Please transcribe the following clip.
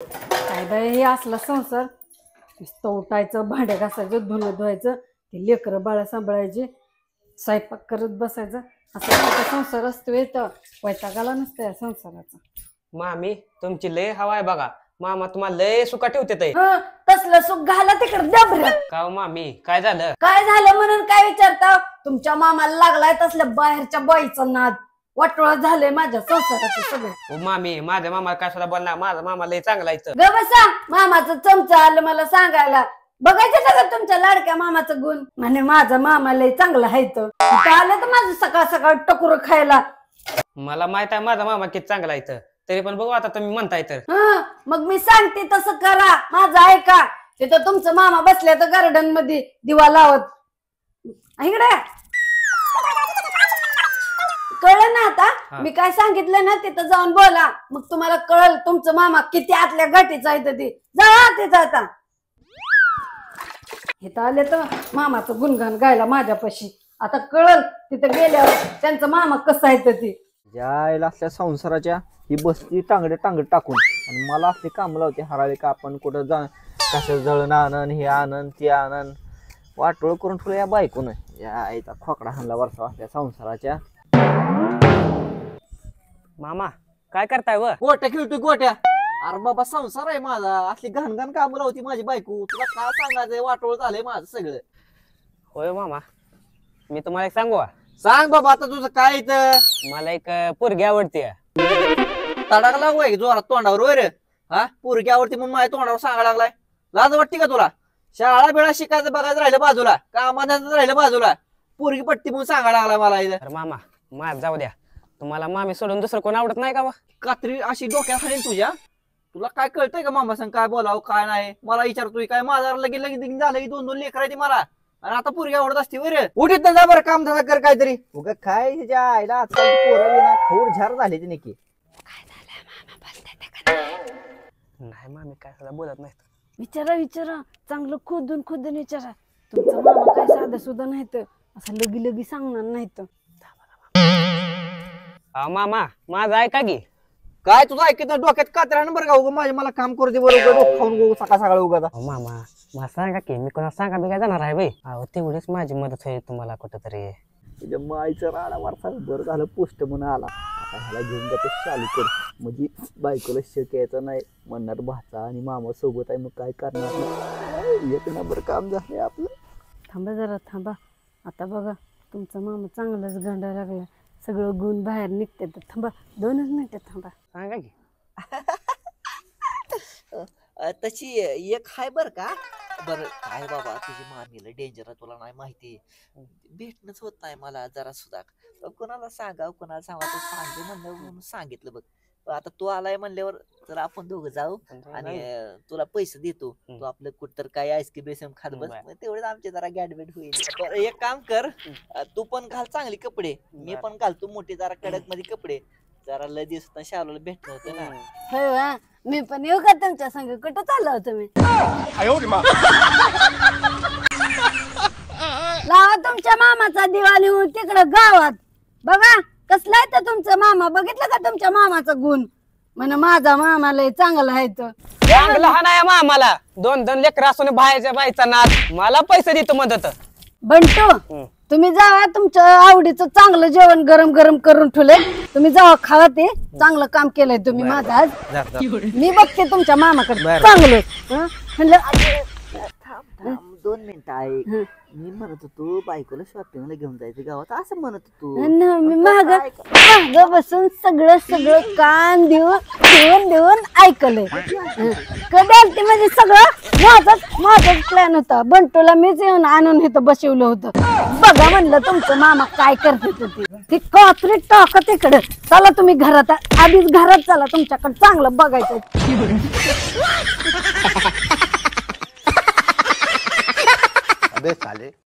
काय बाई हे असला संसार, नुसतं उठायचं, भांड्या घासायचं, धुणं धुवायचं, ते लेकरं बाळा सांभाळायचे, स्वयंपाक करत बसायचं, असं मोठा संसार असतो. येतं वैतागाला नसतं या संसाराचा. मामी तुमची लय हवा आहे बघा. मामा तुम्हाला लय सुका ठेवते. तसलं सुख घाला तिकडे डबऱ्यात. का हो मामी काय झालं? काय झालं म्हणून काय विचारता? तुमच्या मामाला लागलाय तसल्या बाहेरच्या बाईचं नाद. वाटोळा झालंय माझ्या संसाराचं सगळं. ओ मामी माझ्या मामा काय सुद्धा बोलणार, माझा मामा लय चांगला आहे. ग बसा, मामाचं चमचा आलं मला सांगायला. बघायचं का तुमच्या लाडक्या मामाचं गुण? म्हणे माझा मामा लय चांगला आहे. तर आलं तर माझं सकाळ सकाळ टकुर खायला. मला माहित आहे माझा मामा किती चांगला आहे, तरी पण बघू आता तुम्ही म्हणताय तर. मग मी सांगते तसं करा, माझं ऐका. तिथं तुमचं मामा बसले तर गार्डन मध्ये दिवा लावत. इकडे कळलं ना आता मी काय सांगितलं ना, तिथं जाऊन बोला, मग तुम्हाला कळल तुमचं मामा किती आतल्या गाठीचा आहे. ते जा तिथं आता. इथं आले तर मामाचं गुणगान गायला माझ्यापाशी. आता कळल तिथं गेल्यावर त्यांचं मामा कसं आहे. ते ज्याला असल्या संसाराच्या ही बसती टांगडे टाकून आणि मला असले काम लावते हराळे का आपण कुठं जा कसं जळण आणन, हे आणन ते आणन, वाटोळ करून ठेवलं या बायकोनं. या आईचा खोकडा हाणला वरसा असल्या संसाराच्या. मामा काय करताय व? गोट्या खेळतोय गोट्या. अरे बाबा संसार आहे माझा, असली घाण काम लावती माझी बायको. तुला काय सांगायचंय, वाटोळ झालंय माझं सगळं. होय मामा, मी तुम्हाला एक सांगू. सांग बाबा आता तुझं काय इथं. मला एक पोरगी आवडते. तडाक लागू जोरात तोंडावर वर. हा पोरगी आवडती म्हणून माझ्या तोंडावर सांगायला लागलाय. लाज वाटते का तुला? शाळा बिळा शिकायचं बघायचं राहिलं बाजूला, कामाचं राहिलं बाजूला, पोरगी पट्टी म्हणून सांगायला लागलाय मला इथं. अरे मामा माझ जाऊ द्या, तुम्हाला मामी सोडून दुसरं कोण आवडत नाही का? कात्री अशी डोक्यात खाली तुझ्या. तुला काय कळतंय का मामा सांग काय बोलावं काय नाही? मला विचारतोय काय? माझा लगेच लगेच झालं की 2-2 लेकर आहे मला, आणि आता पोरगी आवडत असते वर. उठीत जा बरं, काम धंदा कर काहीतरी. उगा काय तिच्या आईला आजकाल पोरं बिना खाऊर झार झाले ती नक्की. नाही मामी काय सुद्धा बोलत नाही. विचारा चांगलं खोदून विचारा. तुमचा मामा काय साधं सुद्धा नाहीत, असं लगी सांगणार नाहीत. मामा माझं ऐका की. काय तुझं ऐकत डोक्यात कात्र्या बरं का? उगा माझ्या मला काम करू दे बरोबर, खाऊन गो सकाळ सकाळ उगा. मामा मला सांगा की, मी कोणा सांगा मी काय जाणार आहे बाई. अहो तेवढीच माझी मदत होईल तुम्हाला कुठंतरी. तुझ्या माईचं राडा वारसा बरं झालं पोस्ट म्हणून आला. आता ह्याला घेऊन जातो चालू कर, म्हणजे बायकोला शक यायचं नाही. म्हणणार भाचा आणि मामा सोबत आहे, मग काय करणार. एक नंबर काम झालंय आपलं. थांबा जरा थांबा. आता बघा तुमचा मामा चांगलाच गंडा लागला, सगळं गुण बाहेर निघते. थांबा 2च मिनिटं थांबा. सांगा की. तशी एक हाय बर का. बर काय बाबा तुझी मामीला डेंजर तुला नाही माहिती, भेटणंच होत नाही मला जरा सुद्धा. कोणाला सांगा कोणाला सांगा, तू सांग म्हणलं म्हणून सांगितलं बघ. आता तू आलाय म्हणल्यावर तर आपण दोघं जाऊ आणि तुला पैसे देतो. तू आपलं कुठतर काय आईस्क्रीम बेसम खात बस, तेवढेच आमचे जरा गॅडबेट होईल. एक काम कर, तू पण घाल चांगले कपडे, मी पण घालतो मोठे जरा कडक मध्ये कपडे. जरा लय दिवसात शालूला भेटणं होतं ना. हो मी पण येऊ का तुमच्या संग? कुठं चालला होता मी? लावा तुमच्या मामाचा दिवा लिहून तिकडं गावात. बघा कसला आहे तर तुमचा मामा. बघितलं का तुमच्या मामाचा गुण? म्हण माझा मामा लय चांगला आहे. चांगलं हा नाही मामाला 2-2 लेकर असून बाहेरच्या बाईचा नाद. मला पैसे देतो मदत. बंटू तुम्ही जावा, तुमच्या आवडीचं चांगलं जेवण गरम गरम करून ठेवलंय. तुम्ही जावा खावा, ते चांगलं काम केलंय तुम्ही माझं आज. मी बघते तुमच्या मामाकडे चांगलं. म्हणलं 2 मिनिटं आहे. मी म्हणत होतो बायकोला शॉपिंगला घेऊन जायचं गावात असं म्हणत होतो. मी माग बसून सगळं कान देऊन ऐकलंय. कधी आलती म्हणजे सगळं माझाच प्लॅन होता. बंटूला मीच येऊन आणून इथं बसवलं होतं. बघा म्हणलं तुमचं मामा काय करते ती कात्री टाका तिकडे. चला तुम्ही घरात, आधीच घरात चला, तुमच्याकडे चांगलं बघायचं. अबे साले